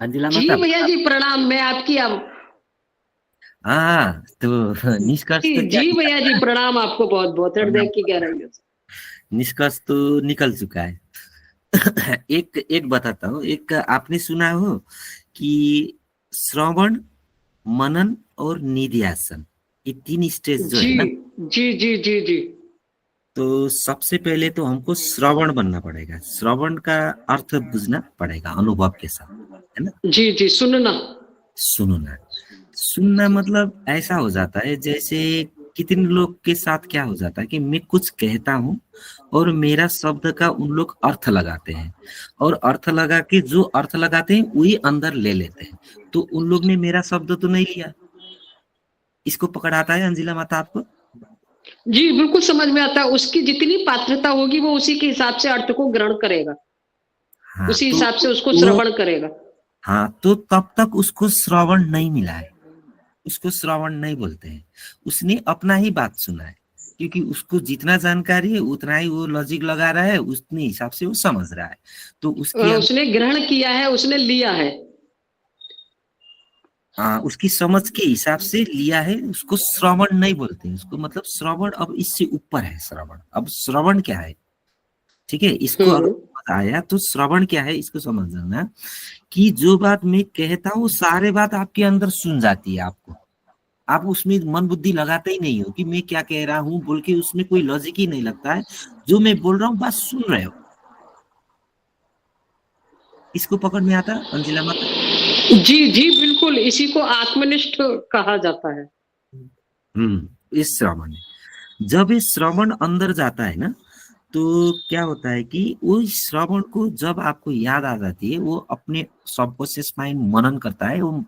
अंजिला जी माता। भैया जी प्रणाम। मैं आपकी हाँ तो निष्कर्ष तो क्या जी भैया जी निकला? प्रणाम आपको बहुत बहुत हृदय प्रणाम की प्रणाम। गहराइयों से। निष्कर्ष तो निकल चुका है। एक एक बताता हूँ। एक आपने सुना हो कि श्रवण, मनन और निधिध्यासन, ये तीन स्टेज जो जी है ना, जी जी जी जी तो सबसे पहले तो हमको श्रवण बनना पड़ेगा। श्रवण का अर्थ बुझना पड़ेगा अनुभव के साथ, है ना। जी जी सुनना। सुनना, सुनना मतलब ऐसा हो जाता है जैसे कितने लोग के साथ क्या हो जाता है कि मैं कुछ कहता हूँ और मेरा शब्द का उन लोग अर्थ लगाते हैं, और अर्थ लगा के जो अर्थ लगाते हैं वही अंदर ले लेते हैं। तो उन लोग ने मेरा शब्द तो नहीं लिया। इसको पकड़ाता है अंजिला माता आपको। जी बिल्कुल समझ में आता है। उसकी जितनी पात्रता होगी वो उसी के हिसाब से अर्थ को ग्रहण करेगा, हाँ उसी तो हिसाब से उसको वो, श्रवण करेगा। हाँ तो तब तक उसको श्रवण नहीं मिला है, उसको श्रवण नहीं बोलते हैं। उसने अपना ही बात सुना है, क्योंकि उसको जितना जानकारी है उतना ही वो लॉजिक लगा रहा है, उतने हिसाब से वो समझ रहा है। तो उसके उसने ग्रहण किया है, उसने लिया है। उसकी समझ के हिसाब से लिया है, उसको श्रवण नहीं बोलते हैं। उसको मतलब श्रवण अब इससे ऊपर है। श्रवण, अब श्रवण क्या है, ठीक है, इसको अगर हम्म। समझ आया तो श्रवण क्या है इसको समझना। कि जो बात मैं कहता हूँ सारे बात आपके अंदर सुन जाती है आपको। आप उसमें मन बुद्धि लगाते ही नहीं हो कि मैं क्या कह रहा हूँ बोल के, उसमें कोई लॉजिक ही नहीं लगता है। जो मैं बोल रहा हूँ बस सुन रहे हो। इसको पकड़ में आता अंजिला माता। जी जी बिल्कुल, इसी को आत्मनिष्ठ कहा जाता है। इस श्रवण है। जब ये श्रवण अंदर जाता है ना, तो क्या होता है कि वो श्रवण को जब आपको याद आ जाती है, वो अपने सबकॉन्शियस माइंड मनन करता है वो,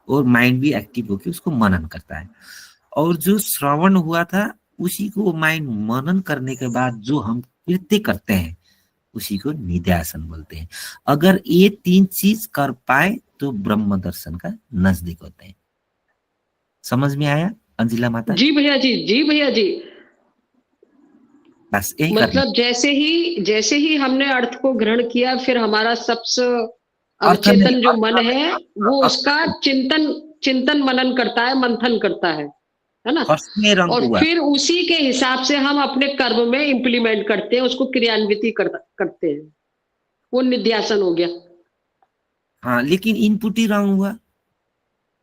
और माइंड भी एक्टिव होकर उसको मनन करता है। और जो श्रवण हुआ था उसी को माइंड मनन करने के बाद जो हम कृत्य करते हैं उसी को निध्यासन बोलते हैं। अगर ये तीन चीज कर पाए तो ब्रह्म दर्शन का नजदीक होते हैं। समझ में आया अंजिला माता? जी भैया जी, जी भैया जी। बस यही करना। मतलब जैसे ही हमने अर्थ को ग्रहण किया, फिर हमारा सबसे अर्थ नहीं, अवचेतन जो मन अर्थ है नहीं, वो अर्थ उसका नहीं। चिंतन चिंतन मनन करता है, मंथन करता है ना। फर्स्ट में रंग और हुआ। फिर उसी के हिसाब से हम अपने कर्म में इम्प्लीमेंट करते हैं, उसको क्रियान्विति करते हैं। वो निध्यासन हो गया। हाँ लेकिन इनपुट ही रंग हुआ,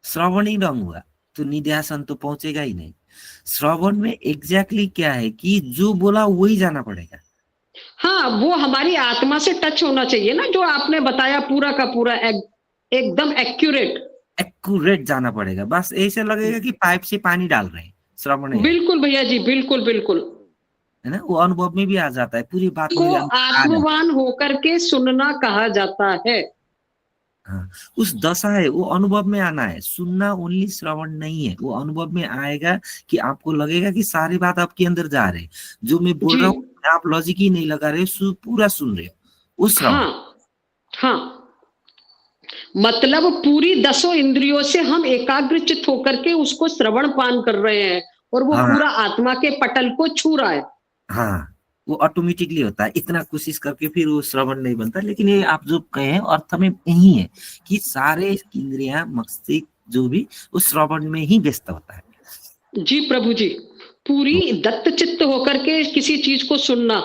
श्रवण ही रंग हुआ, तो निध्यासन तो पहुंचेगा ही नहीं। श्रवण में एग्जैक्टली क्या है कि जो बोला वही जाना पड़ेगा। हाँ, वो हमारी आत्मा से टच होना चाहिए ना, जो आपने बताया पूरा का पूरा एकदम एक्यूरेट। एक्यूरेट जाना पड़ेगा। बस ऐसे लगेगा कि पाइप से पानी डाल रहे हैं, श्रवण है। बिल्कुल भैया जी, बिल्कुल बिल्कुल। है ना, वो अनुभव में भी आ जाता है, पूरी बात को मेरे अंदर आ जाती आत्मवान होकर के सुनना कहा जाता है। है। हाँ, उस दशा है, वो अनुभव में आना है। सुनना ओनली श्रवण नहीं है, वो अनुभव में आएगा कि आपको लगेगा कि सारी बात आपके अंदर जा रहे हैं। जो मैं बोल जी रहा हूँ आप लॉजिक ही नहीं लगा रहे हो, पूरा सुन रहे हो, वो श्रवण। हाँ हाँ। मतलब पूरी दसों इंद्रियों से हम एकाग्रचित होकर के उसको श्रवण पान कर रहे हैं, और वो हाँ पूरा आत्मा के पटल को छू रहा है। हाँ, वो ऑटोमेटिकली होता है। इतना कोशिश करके फिर वो श्रवण नहीं बनता। लेकिन ये आप जो कहे हैं अर्थ में यही है कि सारे इंद्रियां, मस्तिष्क जो भी, वो श्रवण में ही व्यस्त होता है। जी प्रभु जी, पूरी तो दत्त चित्त होकर के किसी चीज को सुनना।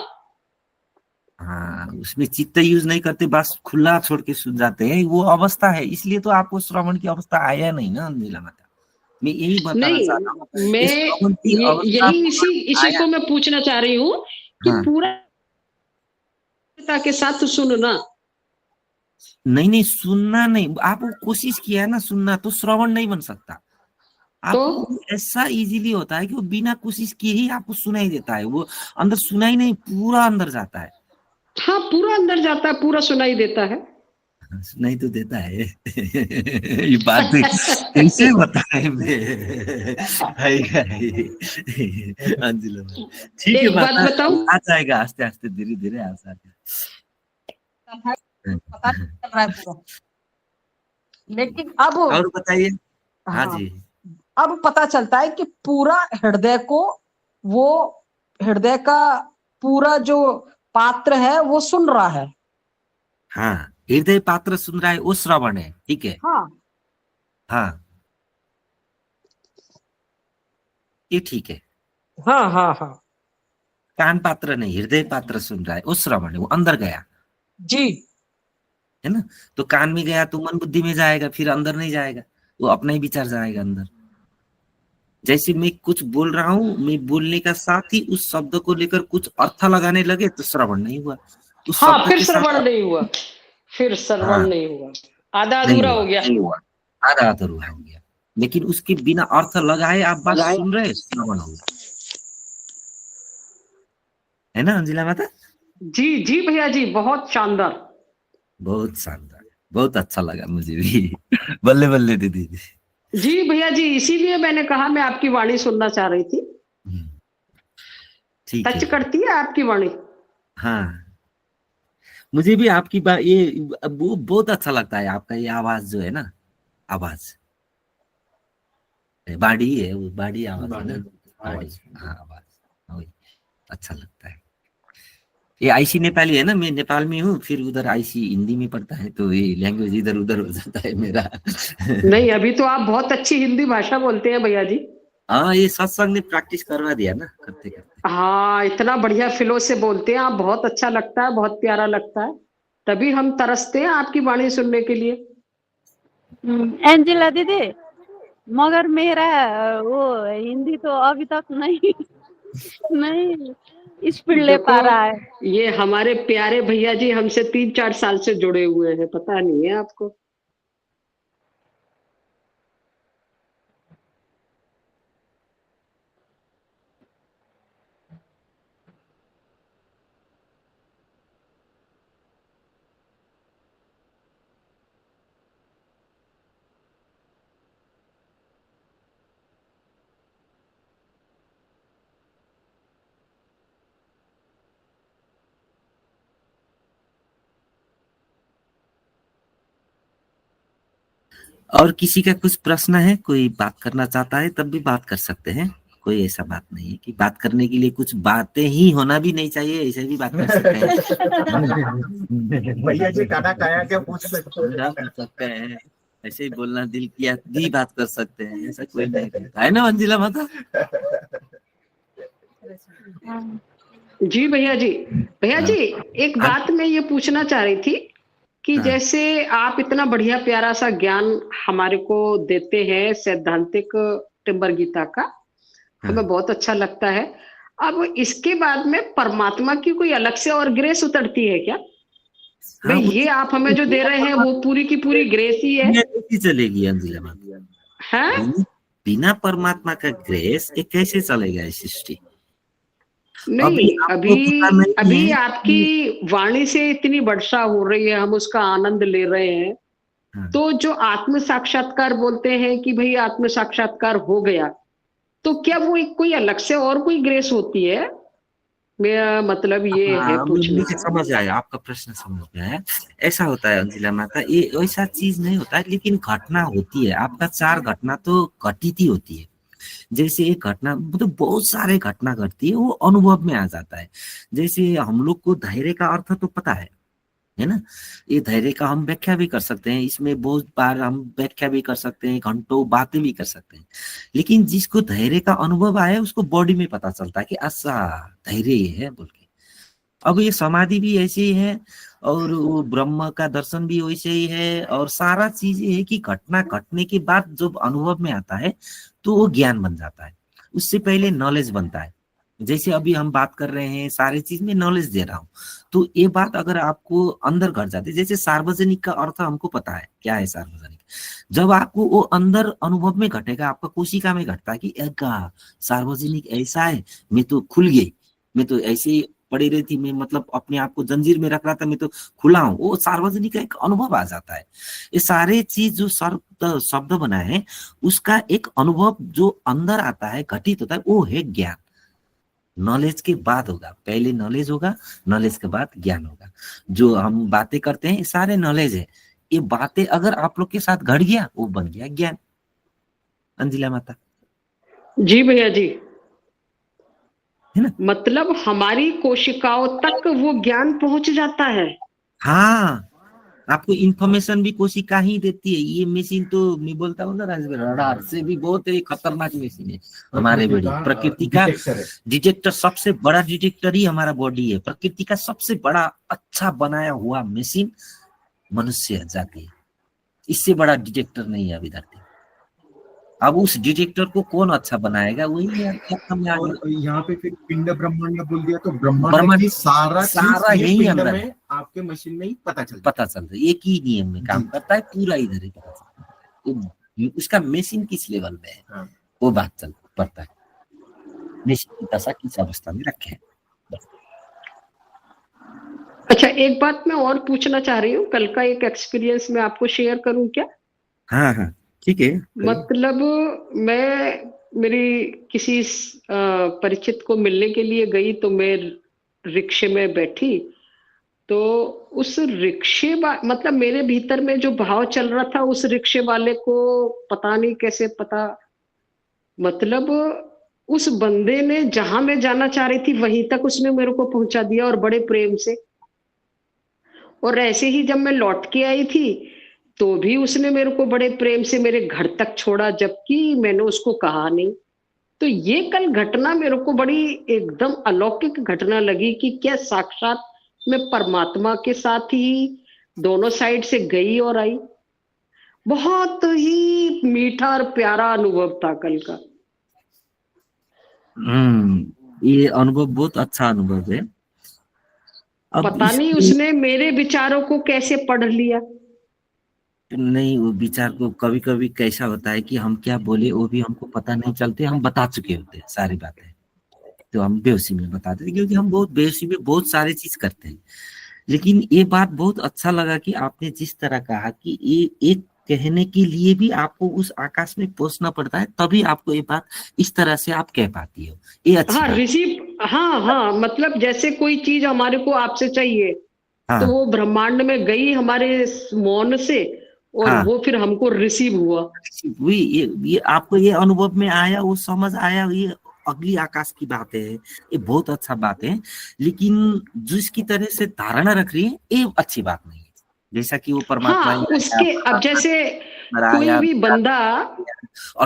हाँ, उसमें चित्त यूज नहीं करते, बस खुला छोड़ के सुन जाते हैं, वो अवस्था है। इसलिए तो आपको श्रवण की अवस्था आया नहीं ना अंजिला माता। मैं यही बताना चाहता हूँ, नहीं, इस मैं श्रवण की अवस्था यही आपको इसी अगर इसी आया। को मैं पूछना चाह रही हूँ कि हाँ, पूरा के साथ सुनना। नहीं नहीं, सुनना नहीं। आपको कोशिश किया है ना सुनना, तो श्रवण नहीं बन सकता। तो आपको ऐसा इजीली होता है कि वो बिना कोशिश किए ही आपको सुनाई देता है। वो अंदर सुनाई नहीं, पूरा अंदर जाता है। हाँ, पूरा अंदर जाता है, पूरा सुनाई देता है। सुनाई तो देता है। ये बात कैसे बताए मैं। अंजिला भाई, ठीक है, एक बात बता। बताऊं। आ जाएगा आस्ते आस्ते, धीरे धीरे आ पता नहीं जाएगा। चल रहा है पूरा, लेकिन अब और बताइए। हाँ हाँ, जी। अब पता चलता है कि पूरा हृदय को, वो हृदय का पूरा जो पात्र है वो सुन रहा है। हाँ हृदय पात्र सुन रहा है वो श्रवण है, ठीक है। हाँ हाँ, ये ठीक है। हाँ हाँ हाँ कान पात्र नहीं, हृदय पात्र सुन रहा है वो श्रवण है, वो अंदर गया, जी। है ना। तो कान में गया तो मन बुद्धि में जाएगा, फिर अंदर नहीं जाएगा, वो अपना ही विचार जाएगा अंदर। जैसे मैं कुछ बोल रहा हूँ, मैं बोलने का साथ ही उस शब्द को लेकर कुछ अर्थ लगाने लगे तो श्रवण नहीं हुआ, उस हाँ, शब्द फिर के श्रवण साथ। नहीं हुआ, फिर श्रवण हाँ, नहीं हुआ, आधा नहीं अधूरा हुआ, हो गया। आधा अधूरा हो गया। लेकिन उसके बिना अर्थ लगाए आप बात सुन रहे, श्रवण हो गया, है ना अंजिला माता। जी जी भैया जी, बहुत शानदार। बहुत शानदार, बहुत अच्छा लगा मुझे भी। बल्ले बल्ले दीदी। जी भैया जी, इसीलिए मैंने कहा मैं आपकी वाणी सुनना चाह रही थी। हम्म, ठीक टच है। करती है आपकी वाणी। हाँ, मुझे भी आपकी बात ये वो बहुत अच्छा लगता है, आपका ये आवाज जो है ना, आवाज बाड़ी है, वो बाड़ी आवाज है ना, बाड़ी। हाँ, आवाज, वही अच्छा लगता है। ये आईसी नेपाली है ना, मैं नेपाल में हूँ, फिर उधर आईसी हिंदी में पढ़ता है, तो ये लैंग्वेज इधर उधर हो जाता है मेरा। नहीं, अभी तो आप बहुत अच्छी हिंदी भाषा बोलते हैं भैया जी। हाँ, ये सत्संग ने प्रैक्टिस करवा दिया ना, करते करते। हाँ, इतना बढ़िया फ्लो से बोलते हैं आप, बहुत अच्छा लगता है, बहुत प्यारा लगता है। तभी हम तरसते हैं आपकी वाणी सुनने के लिए। एंजिला दीदी, मगर मेरा वो हिंदी तो अभी तक नहीं नहीं स्पीड ले पा देखो, रहा है। ये हमारे प्यारे भैया जी हमसे 3-4 साल से जुड़े हुए हैं, पता नहीं है आपको। और किसी का कुछ प्रश्न है, कोई बात करना चाहता है तब भी बात कर सकते हैं, कोई ऐसा बात नहीं है कि बात करने के लिए कुछ बातें ही होना भी नहीं चाहिए, ऐसे भी बात कर सकते हैं। भैया जी खाना खाया क्या पूछ सकते हैं, ऐसे ही बोलना दिल किया भी बात कर सकते हैं, ऐसा कोई नहीं रहता है ना मंजिला माता। जी भैया जी, भैया जी, एक बात मैं ये पूछना चाह रही थी कि हाँ। जैसे आप इतना बढ़िया प्यारा सा ज्ञान हमारे को देते हैं सैद्धांतिक टिम्बर गीता का, हमें बहुत अच्छा लगता है। अब इसके बाद में परमात्मा की कोई अलग से और ग्रेस उतरती है क्या? भाई, ये आप हमें जो दे रहे हैं वो पूरी की पूरी ग्रेस ही है। कैसे चलेगी अंजिला माता, हैं? बिना परमात्मा का ग्रेस ये कैसे चलेगा ये सृष्टि। नहीं, आपको पता नहीं अभी है आपकी वाणी से इतनी वर्षा हो रही है, हम उसका आनंद ले रहे हैं। हाँ। तो जो आत्म साक्षात्कार बोलते हैं कि भाई आत्म साक्षात्कार हो गया, तो क्या वो एक कोई अलग से और कोई ग्रेस होती है? मेरा मतलब ये है पूछने मुझे का। समझ आया, आपका प्रश्न समझ में आया। ऐसा होता है अंजिला माता, ये ऐसा चीज नहीं होता है, लेकिन घटना होती है, आपका 4 घटना तो घटित ही होती है। जैसे एक घटना, मतलब बहुत सारे घटना घटती है, वो अनुभव में आ जाता है। जैसे हम लोग को धैर्य का अर्थ तो पता है ना। ये धैर्य का हम व्याख्या भी कर सकते हैं, इसमें बहुत बार हम व्याख्या भी कर सकते हैं, घंटों बातें भी कर सकते हैं। लेकिन जिसको धैर्य का अनुभव आया उसको बॉडी में पता चलता है कि अच्छा धैर्य ये है बोल के। अब ये समाधि भी ऐसी ही है, और वो ब्रह्म का दर्शन भी वैसे ही है, और सारा चीज ये है कि घटना घटने के बाद जब अनुभव में आता है तो वो ज्ञान बन जाता है, उससे पहले नॉलेज बनता है। जैसे अभी हम बात कर रहे हैं, सारे चीज में नॉलेज दे रहा हूँ, तो ये बात अगर आपको अंदर घट जाती है, जैसे सार्वजनिक का अर्थ हमको पता है क्या है सार्वजनिक, जब आपको वो अंदर अनुभव में घटेगा, आपका कोशिका में घटता है कि सार्वजनिक ऐसा है, मैं तो खुल गई, मैं तो ऐसे ही पड़ी रही थी, मैं मतलब अपने आप को जंजीर में रख रहा था, मैं तो खुला हूँ, वो सार्वजनिक का एक अनुभव आ जाता है। ये सारे चीज जो शब्द बनाए हैं, उसका एक अनुभव जो अंदर आता है, घटित होता है, वो है ज्ञान। नॉलेज के बाद होगा, पहले नॉलेज होगा, नॉलेज के बाद ज्ञान होगा। जो हम बातें करते हैं ये सारे नॉलेज है, ये बातें अगर आप लोग के साथ घट गया वो बन गया ज्ञान। अंजिला माता। जी भैया जी, है ना। मतलब हमारी कोशिकाओं तक वो ज्ञान पहुंच जाता है। हाँ, आपको इंफॉर्मेशन भी कोशिका ही देती है। ये मशीन तो मैं बोलता हूँ ना राजवीर, रडार से भी बहुत ही खतरनाक मशीन है हमारे बॉडी। प्रकृति का डिटेक्टर, सबसे बड़ा डिटेक्टर ही हमारा बॉडी है। प्रकृति का सबसे बड़ा अच्छा बनाया हुआ मशीन मनुष्य जाति है। इससे बड़ा डिटेक्टर नहीं है अभी धरती। अब उस डिटेक्टर को कौन अच्छा बनाएगा, वही और यहाँ पे फिर पिंड ब्रह्मांड बोल दिया तो ब्रह्मांड की सारा यही पिंड अंदर में आपके मशीन में ही पता चलता है। एक ही नियम में काम करता है, पूरा इधर ही पता चलता है। तो उसका मशीन किस लेवल में है, हाँ। वो बात चल पड़ता है। मशीन की दशा किस अवस्था में रखे। अच्छा, एक बात मैं और पूछना चाह रही हूँ, कल का एक एक्सपीरियंस मैं आपको शेयर करूँ क्या? हाँ हाँ ठीक है। मतलब मैं मेरी किसी परिचित को मिलने के लिए गई, तो मैं रिक्शे में बैठी, तो उस रिक्शे मतलब मेरे भीतर में जो भाव चल रहा था, उस रिक्शे वाले को पता नहीं कैसे पता, मतलब उस बंदे ने जहां मैं जाना चाह रही थी वहीं तक उसने मेरे को पहुंचा दिया, और बड़े प्रेम से। और ऐसे ही जब मैं लौट के आई थी तो भी उसने मेरे को बड़े प्रेम से मेरे घर तक छोड़ा, जबकि मैंने उसको कहा नहीं। तो ये कल घटना मेरे को बड़ी एकदम अलौकिक घटना लगी कि क्या साक्षात मैं परमात्मा के साथ ही दोनों साइड से गई और आई। बहुत ही मीठा और प्यारा अनुभव था कल का। ये अनुभव बहुत अच्छा अनुभव है। अब पता नहीं उसने मेरे विचारों को कैसे पढ़ लिया। नहीं, वो विचार को कभी कभी कैसा होता है कि हम क्या बोले वो भी हमको पता नहीं चलते, हम बता चुके होते हैं सारी बातें, तो हम बेहोशी में बता देते, क्योंकि हम बहुत बेहोशी में बहुत सारी चीज करते हैं। लेकिन ये बात बहुत अच्छा लगा कि आपने जिस तरह कहा कि ये एक कहने के लिए भी आपको उस आकाश में पहुंचना पड़ता है, तभी आपको ये बात इस तरह से आप कह पाती हो। ये अच्छी हाँ, रिसीव, हाँ, मतलब जैसे कोई चीज हमारे को आपसे चाहिए, तो वो ब्रह्मांड में गई हमारे मौन से, और वो फिर हमको रिसीव हुआ। ये आपको ये अनुभव में आया, वो समझ आया, ये अगली आकाश की बात है, ये बहुत अच्छा बात है। लेकिन जिसकी तरह से धारणा रख रही है, ये अच्छी बात नहीं है। जैसा कि वो परमात्मा उसके अब जैसे कोई भी बंदा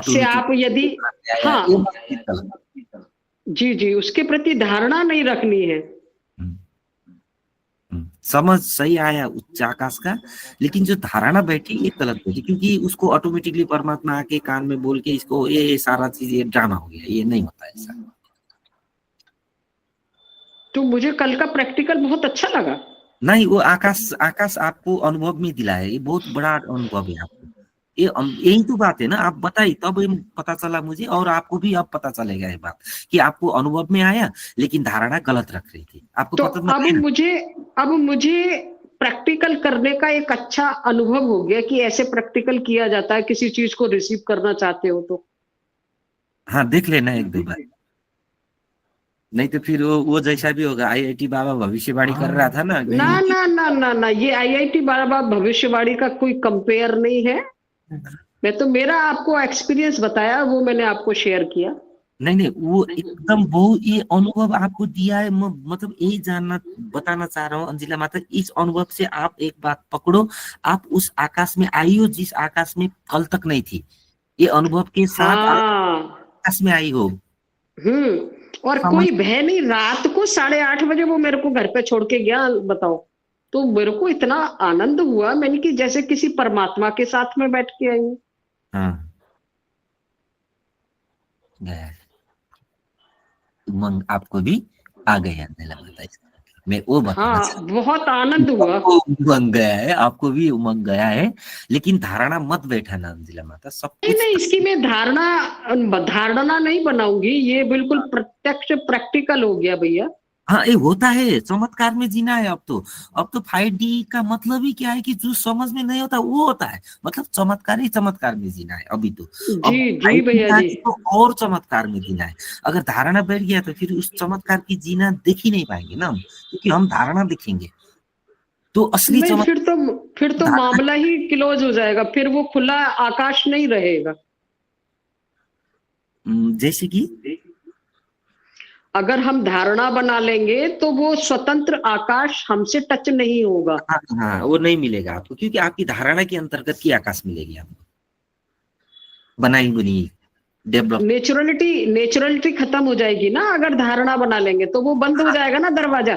से आप यदि जी उसके प्रति धारणा नहीं रखनी है। समझ सही आया उच्च आकाश का, लेकिन जो धारणा बैठी ये गलत बैठी, क्योंकि उसको ऑटोमेटिकली परमात्मा आके कान में बोल के इसको ये सारा चीज ये ड्रामा हो गया। ये नहीं होता ऐसा। तो मुझे कल का प्रैक्टिकल बहुत अच्छा लगा। नहीं, वो आकाश आपको अनुभव में दिलाया, ये बहुत बड़ा अनुभव है आपको। यही तो बात है ना, आप बताइए तब पता चला मुझे, और आपको भी अब पता चलेगा ये बात कि आपको अनुभव में आया, लेकिन धारणा गलत रख रही थी आपको। तो पता अब मुझे प्रैक्टिकल करने का एक अच्छा अनुभव हो गया कि ऐसे प्रैक्टिकल किया जाता है किसी चीज को रिसीव करना चाहते हो तो। हाँ, देख लेना एक दो बार, नहीं तो फिर वो जैसा भी होगा। IIT बाबा भविष्यवाणी कर रहा था ना। ना, ये IIT बाबा भविष्यवाणी का कोई कंपेयर नहीं है। मैं तो मेरा आपको एक्सपीरियंस बताया, वो मैंने आपको शेयर किया। नहीं, वो एकदम बहुत ये अनुभव आपको दिया है। मतलब यही बताना चाह रहा हूँ अंजिला माता, इस अनुभव से आप एक बात पकड़ो, आप उस आकाश में आई हो जिस आकाश में कल तक नहीं थी। ये अनुभव के साथ आकाश में आई हो। और कोई भय नहीं। रात को 8:30 बजे वो मेरे को घर पे छोड़ के गया, बताओ। तो मेरे को इतना आनंद हुआ, मैंने कि जैसे किसी परमात्मा के साथ में बैठ के आई हूँ। उमंग आपको भी आ गया मैं वो बहुत आनंद हुआ। उमंग गया है, आपको भी उमंग गया है, लेकिन धारणा मत बैठाना अंजिला माता। सब नहीं, इसकी मैं धारणा नहीं बनाऊंगी, ये बिल्कुल प्रत्यक्ष प्रैक्टिकल हो गया भैया। हाँ, ये होता है, चमत्कार में जीना है। अब तो 5D का मतलब ही क्या है कि जो समझ में नहीं होता वो होता है, मतलब चमत्कार ही चमत्कार में जीना है। अभी तो जी भैया जी, तो और चमत्कार में जीना है। अगर धारणा बैठ गया तो फिर उस चमत्कार की जीना देख ही नहीं पाएंगे ना, क्योंकि हम धारणा देखेंगे तो असली फिर तो मामला ही क्लोज हो जाएगा, फिर वो खुला आकाश नहीं रहेगा। जैसे कि अगर हम धारणा बना लेंगे तो वो स्वतंत्र आकाश हमसे टच नहीं होगा। हाँ हाँ, वो नहीं मिलेगा आपको, क्योंकि आपकी धारणा के अंतर्गत की आकाश मिलेगी आपको, बनाई बुनी डेवलप। नेचुरलिटी खत्म हो जाएगी ना, अगर धारणा बना लेंगे तो वो बंद हो जाएगा ना दरवाजा।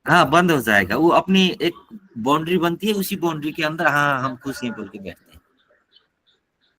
हाँ, बंद हो जाएगा, वो अपनी एक बाउंड्री बनती है, उसी बाउंड्री के अंदर हाँ हम खुश हैं बोल के बैठते हैं।